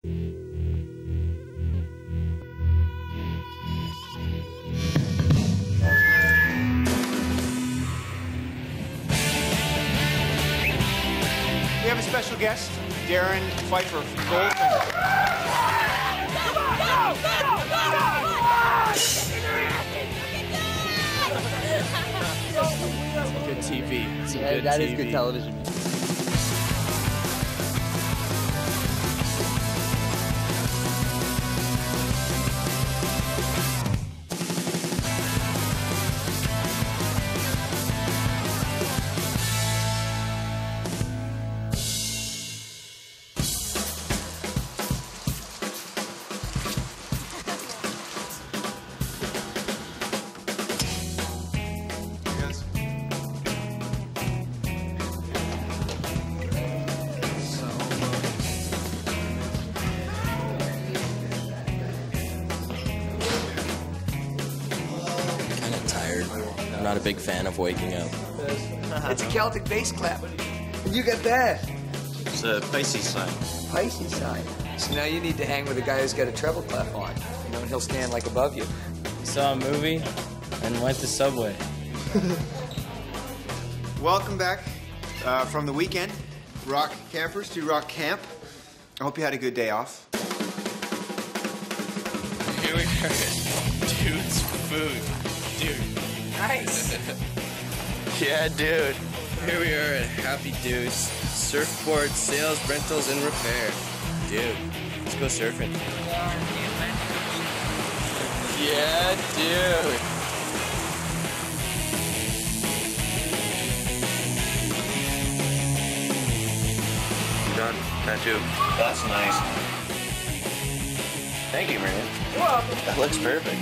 We have a special guest, Darren Pfeiffer from Goldfinger. Good TV. Some good that TV. is good television. I'm not a big fan of waking up. It's a Celtic bass clap. You got that. It's a Pisces sign. Pisces sign. So now you need to hang with a guy who's got a treble clef on. You know, and he'll stand like above you. Saw a movie and went to Subway. Welcome back from the weekend. Rock campers to Rockcamp. I hope you had a good day off. Here we are. Dude's food. Dude. Nice. Yeah, dude. Here we are at Happy Dudes. Surfboard, sales, rentals, and repair. Dude, let's go surfing. Yeah, dude. Done. Tattoo. That's nice. Thank you, man. You're welcome. That looks perfect.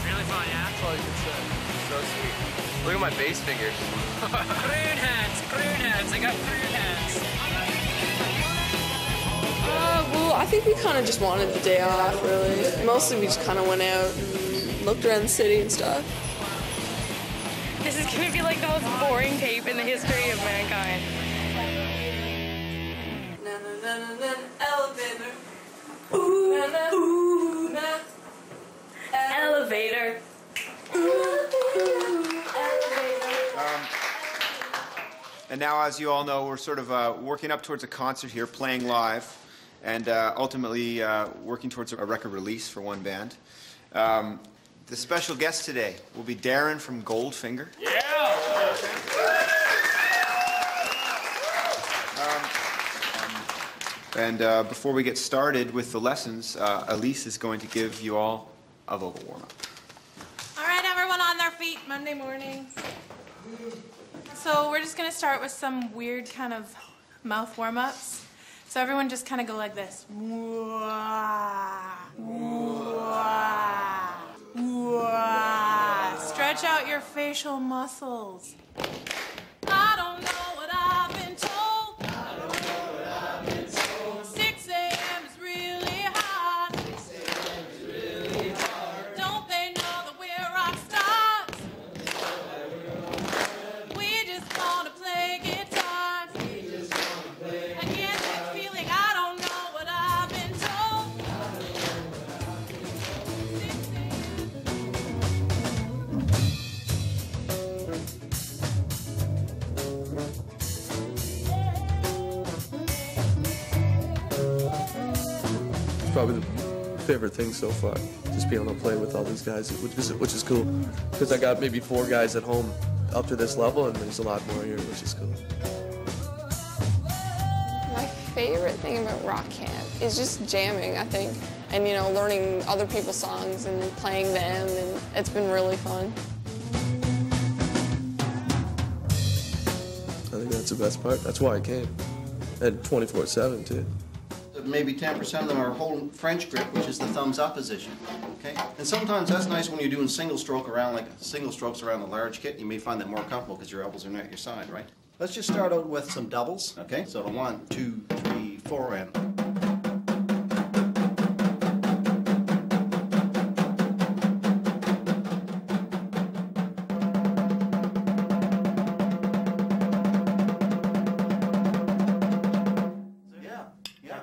Really fun, yeah? That's all you can say. So sweet. Look at my bass fingers. Croon hands. I got croon hands. Well, I think we kind of just wanted the day off, really. Mostly we just kind of went out and looked around the city and stuff. This is going to be like the most boring tape in the history of mankind. Elevator. Ooh, Elevator. And now, as you all know, we're sort of working up towards a concert here, playing live, and ultimately working towards a record release for one band. The special guest today will be Darren from Goldfinger. Yeah! And before we get started with the lessons, Elise is going to give you all a vocal warm-up. All right, everyone on their feet, Monday morning. So we're just going to start with some weird kind of mouth warm-ups. So everyone just kind of go like this. Wah, wah, wah. Stretch out your facial muscles. I don't know what I've been told. 6 a.m. is really hot. Don't they know that we're rock stars? We just want to play guitar. I get that feeling, I don't know what I've been told. Probably the favorite thing so far, just being able to play with all these guys, which is cool. Because I got maybe 4 guys at home up to this level, and there's a lot more here, which is cool. My favorite thing about Rockcamp is just jamming, I think, and, you know, learning other people's songs and playing them, and it's been really fun. I think that's the best part. That's why I came. And 24/7, too. but maybe 10% of them are holding French grip, which is the thumbs up position. Okay? And sometimes that's nice when you're doing single strokes around the large kit. You may find that more comfortable because your elbows are not at your side, right? Let's just start out with some doubles. Okay? So the 1, 2, 3, 4, and.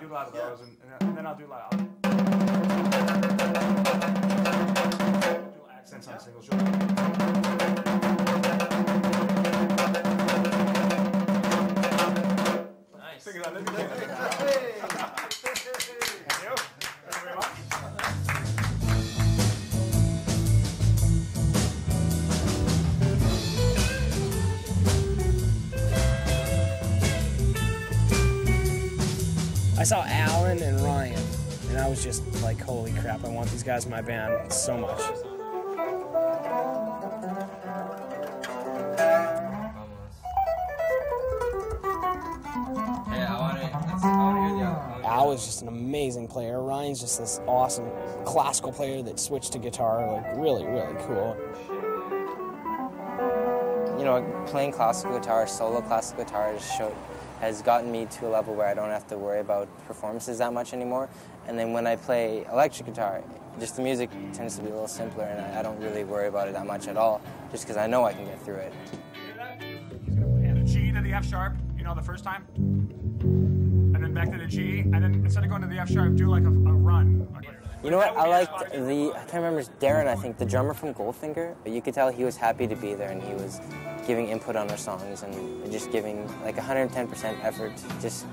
A lot of those, and then I'll do like dual accents on single shoulder. Nice. Thank you very much. I saw Alan and Ryan, and I was just like, holy crap, I want these guys in my band so much. Al was just an amazing player. Ryan's just this awesome classical player that switched to guitar, like really, really cool. You know, playing classical guitar, solo classical guitar has gotten me to a level where I don't have to worry about performances that much anymore. And then when I play electric guitar, just the music tends to be a little simpler, and I don't really worry about it that much at all, just because I know I can get through it. He's going to play the G to the F sharp, you know, the first time. And then back to the G, and then instead of going to the F sharp, do like a run. You know what, I liked I can't remember, Darren, I think, the drummer from Goldfinger, but you could tell he was happy to be there, and he was giving input on our songs and just giving like 110% effort just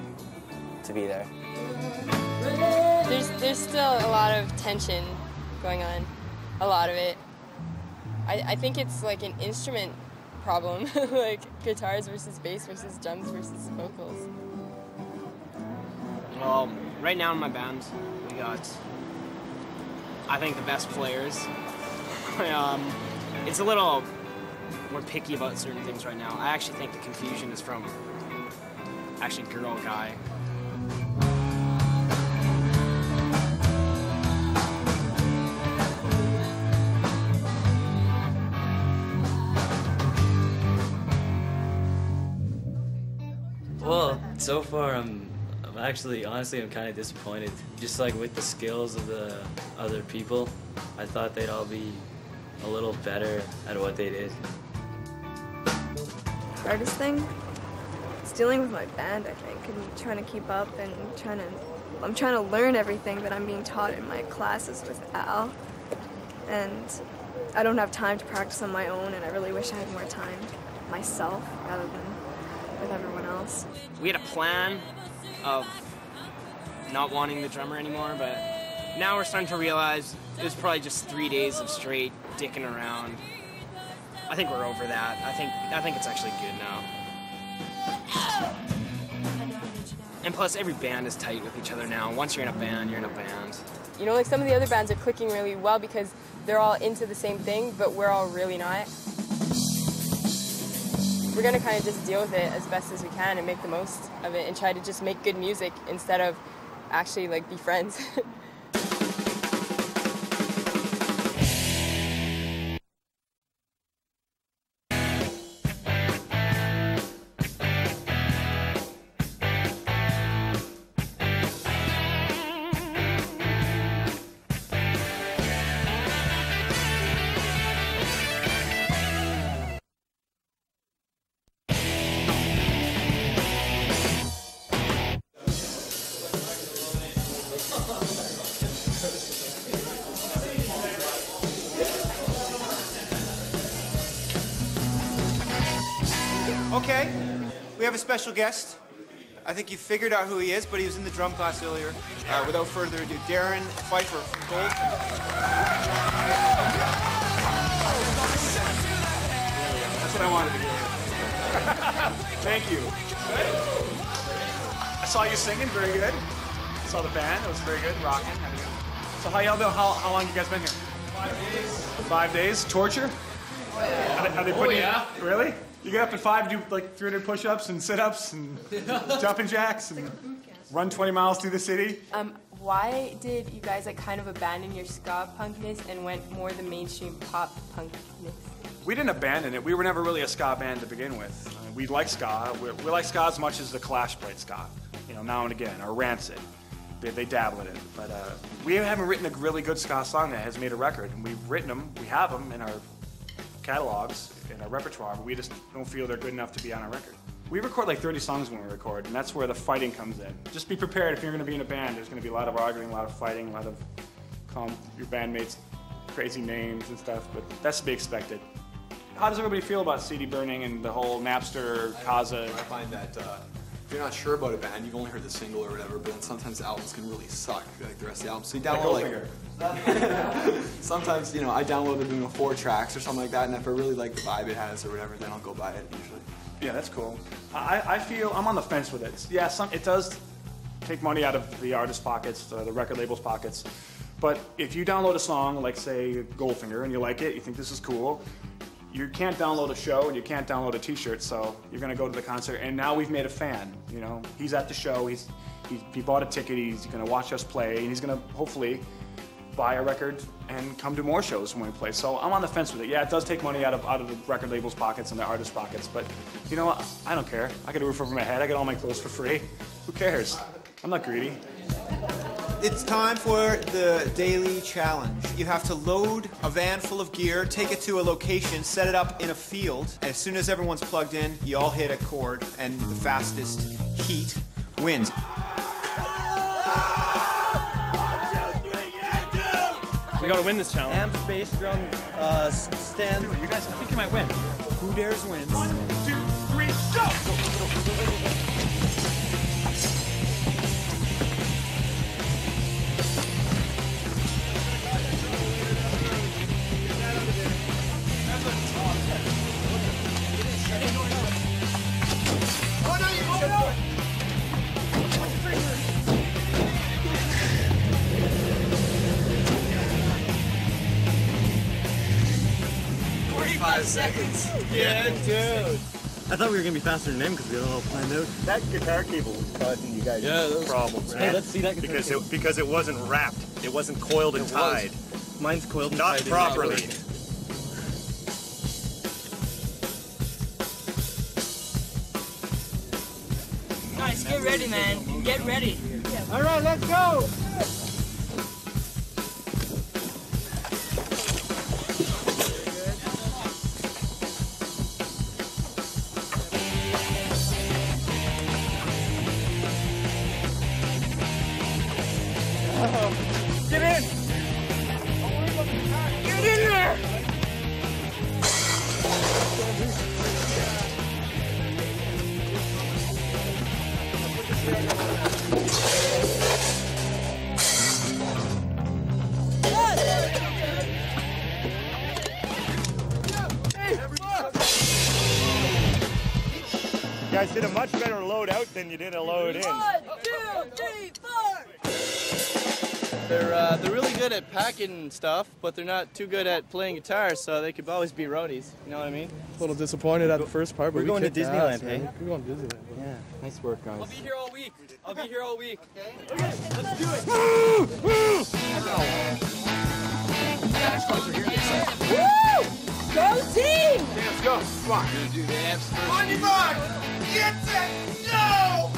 to be there. There's still a lot of tension going on, a lot of it. I think it's like an instrument problem, like guitars versus bass versus drums versus vocals. Well, right now in my band, we got, I think, the best players. It's a little, we're picky about certain things right now. I actually think the confusion is from actually girl guy. Well, so far I'm actually, honestly, I'm kind of disappointed. Just like with the skills of the other people, I thought they'd all be a little better at what they did. Hardest thing? It's dealing with my band, I think, and trying to keep up and I'm trying to learn everything that I'm being taught in my classes with Al. And I don't have time to practice on my own, and I really wish I had more time myself rather than with everyone else. We had a plan of not wanting the drummer anymore, but now we're starting to realize it was probably just 3 days of straight dicking around. I think we're over that. I think it's actually good now. And plus, every band is tight with each other now. Once you're in a band, you're in a band. You know, like some of the other bands are clicking really well because they're all into the same thing, but we're all really not. We're gonna kind of just deal with it as best as we can and make the most of it and try to just make good music instead of actually like be friends. Okay, we have a special guest. I think you figured out who he is, but he was in the drum class earlier. Without further ado, Darren Pfeiffer from Gold. That's what I wanted to hear. Thank you. I saw you singing, very good. I saw the band, it was very good, rocking. So how y'all doing? How long you guys been here? 5 days. 5 days? Torture? Oh, yeah. Are they putting you, really? You get up at 5, do like 300 push-ups and sit-ups and jumping jacks? And run 20 miles through the city. Why did you guys like kind of abandon your ska punkness and went more the mainstream pop punkness? We didn't abandon it. We were never really a ska band to begin with. We like ska. We like ska as much as the Clash played ska, you know, now and again, or Rancid. They dabble in it. But we haven't written a really good ska song that has made a record. And we've written them, we have them in our catalogs, in our repertoire, but we just don't feel they're good enough to be on our record. We record like 30 songs when we record, and that's where the fighting comes in. Just be prepared if you're going to be in a band. There's going to be a lot of arguing, a lot of fighting, a lot of calling your bandmates crazy names and stuff, but that's to be expected. How does everybody feel about CD burning and the whole Napster, Kazaa? I find that if you're not sure about a band, you've only heard the single or whatever, but then sometimes the albums can really suck, like the rest of the album. So you download sometimes, you know, I downloaded 4 tracks or something like that, and if I really like the vibe it has or whatever, then I'll go buy it usually. Yeah, that's cool. I feel I'm on the fence with it. Yeah, it does take money out of the artist's pockets, the record label's pockets. But if you download a song, like say Goldfinger, and you like it, you think this is cool, you can't download a show and you can't download a T-shirt. So you're gonna go to the concert, and now we've made a fan. You know, he's at the show. He bought a ticket. He's gonna watch us play, and he's gonna hopefully buy a record and come to more shows when we play. So I'm on the fence with it. Yeah, it does take money out of the record label's pockets and the artist's pockets, but you know what? I don't care. I got a roof over my head. I got all my clothes for free. Who cares? I'm not greedy. It's time for the daily challenge. You have to load a van full of gear, take it to a location, set it up in a field, and as soon as everyone's plugged in, you all hit a chord, and the fastest heat wins. We gotta win this challenge. Amp, bass drum, stand. You guys, I think you might win. Who dares wins? 1, 2, 3, go! Seconds. Yeah, dude. I thought we were gonna be faster than him because we had it all planned out. That guitar cable was causing you guys problems. Hey, let's see that guitar cable. Because it wasn't wrapped. It wasn't coiled and tied. Mine's coiled and Not tied. properly. Guys, get ready, man. Get ready. All right, let's go. Get in! Get in there! You guys did a much better load out than you did a load in. 1, 2, 3, 4! They're really good at packing stuff, but they're not too good at playing guitar, so they could always be roadies. You know what I mean? A little disappointed at the first part, but We're going to kicked Disneyland, ass, man. hey? We're going to Disneyland. Yeah, nice work, guys. I'll be here all week. I'll be here all week. Okay, let's do it. Woo! Go team! Okay, let's go. Come on. We're gonna do the amps first. On your mark! Get set! Go!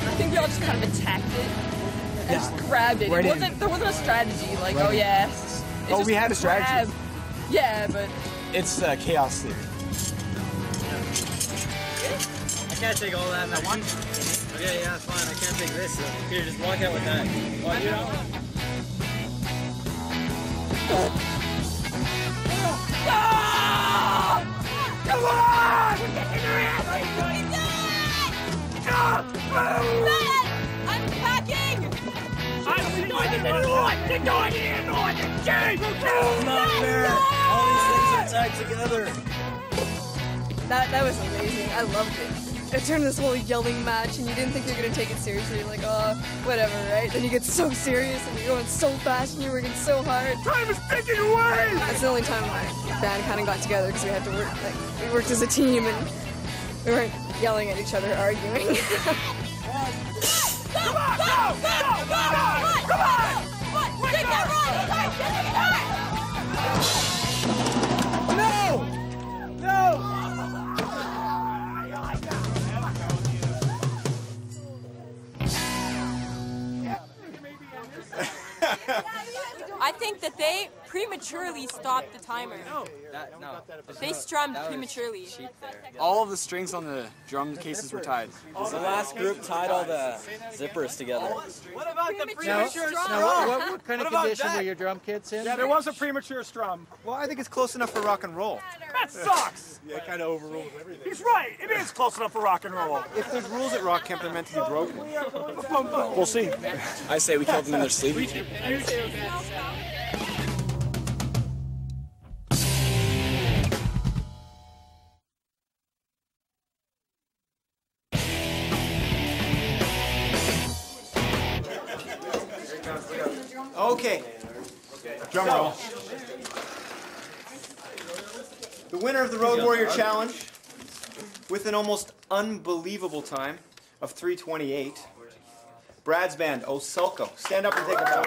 I think we all just kind of attacked it and just grabbed it. Right There wasn't a strategy, like, Right. oh yeah. It's We had a strategy. grab. Yeah, but It's chaos theory. I can't take all that, man. Okay, yeah, fine. I can't take this. Here, just walk out with that. Walk it out. Come on! We're getting around! I'm packing! I'm going in the north! You're going in the north! Okay! Not fair. All these things are tagged together. That was amazing. I loved it. It turned this whole yelling match, and you didn't think you were gonna take it seriously. You're like, oh, whatever, right? Then you get so serious, and you're going so fast, and you're working so hard. Time is ticking away! That's the only time my band kind of got together because we had to work. Like, we worked as a team, and we weren't yelling at each other, arguing. Come on! Go! Go! Go! Come on! Take that run! No! No! I think that they prematurely stopped the timer. No. They strummed prematurely. All of the strings on the drum cases were tied. The last group tied all the zippers together. What about the premature strum? What kind of condition were your drum kits in? Yeah, there was a premature strum. Well, I think it's close enough for rock and roll. That sucks! Yeah, it kind of overrules everything. He's right. It is close enough for rock and roll. If there's rules at Rockcamp, they're meant to be broken. We'll see. I say we killed them in their sleep. Okay. Drum roll. The winner of the Road Warrior Challenge, with an almost unbelievable time of 3:28, Brad's band, Osulco. Stand up and take a bow.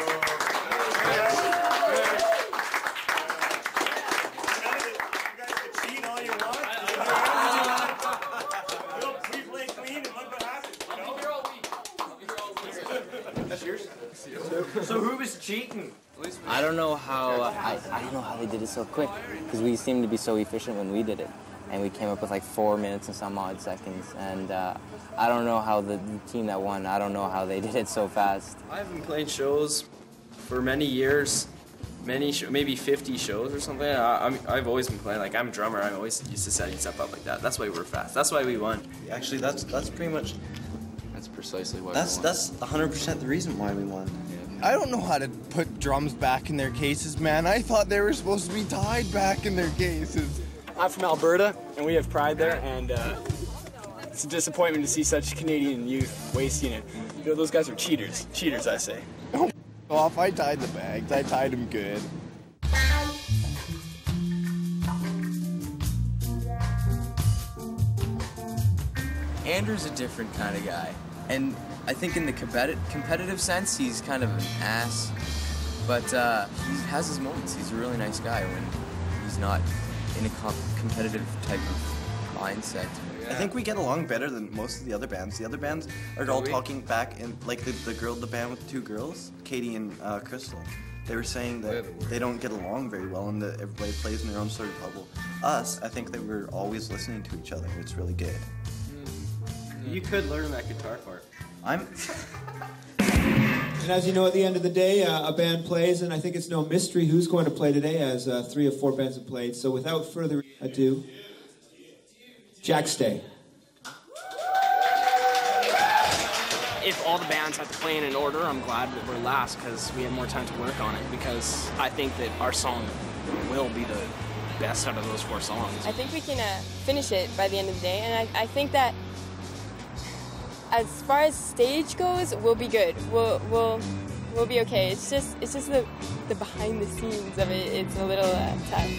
That's yours. So who was cheating? I don't know how I don't know how they did it so quick because we seemed to be so efficient when we did it, and we came up with like 4 minutes and some odd seconds. And I don't know how the team that won. I don't know how they did it so fast. I've been playing shows for many years, maybe 50 shows or something. I've always been playing. Like, I'm a drummer. I'm always used to setting stuff up like that. That's why we're fast. That's why we won. Actually, that's pretty much. That's precisely why. That's 100% the reason why we won. I don't know how to put drums back in their cases, man. I thought they were supposed to be tied back in their cases. I'm from Alberta, and we have pride there, and it's a disappointment to see such Canadian youth wasting it. You know, those guys are cheaters. Cheaters, I say. Off, I tied the bags. I tied them good. Andrew's a different kind of guy, and I think in the competitive sense, he's kind of an ass, but he has his moments. He's a really nice guy when he's not in a competitive type of mindset. I think we get along better than most of the other bands. The other bands are all talking back, and like the band with the 2 girls, Katie and Crystal. They were saying that they don't get along very well, and that everybody plays in their own sort of bubble. Us, I think that we're always listening to each other. It's really good. You could learn that guitar part. And as you know, at the end of the day, a band plays, and I think it's no mystery who's going to play today, as 3 of 4 bands have played. So without further ado, Jack Stay. If all the bands have to play in an order, I'm glad that we're last because we have more time to work on it, because I think that our song will be the best out of those 4 songs. I think we can finish it by the end of the day, and I think that as far as stage goes, we'll be good. We'll be okay. It's just the behind the scenes of it. It's a little tough.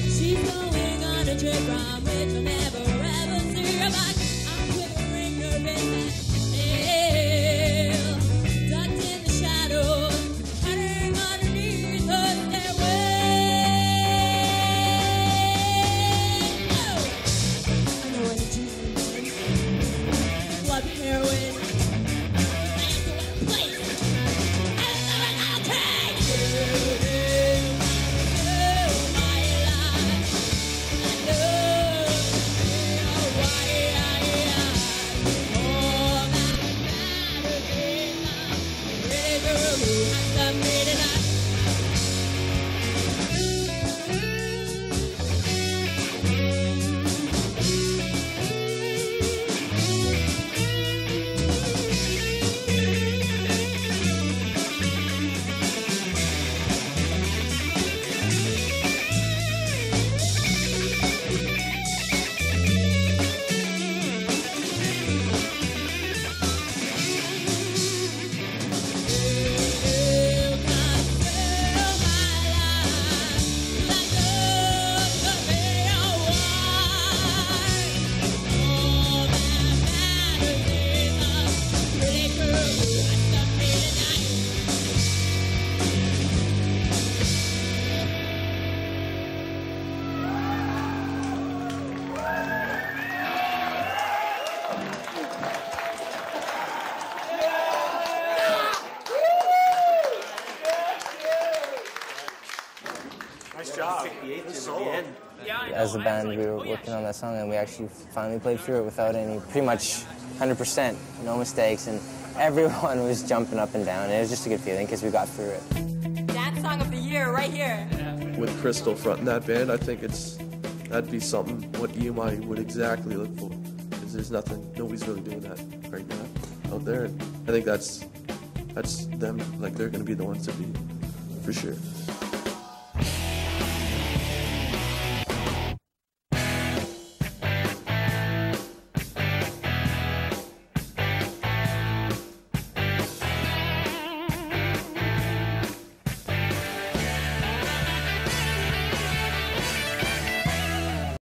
She's going on a trip from which I'll never ever see her back. I'm quivering her in my tail, tucked in the shadows, hiding underneath her stairway. Blood heroin. As a band, we were working on that song, and we actually finally played through it without any, pretty much 100%, no mistakes, and everyone was jumping up and down. And it was just a good feeling because we got through it. Dance song of the year, right here. With Crystal fronting that band, I think that'd be something what EMI would exactly look for. Because there's nobody's really doing that right now out there. And I think that's them, like they're going to be the ones to be, for sure.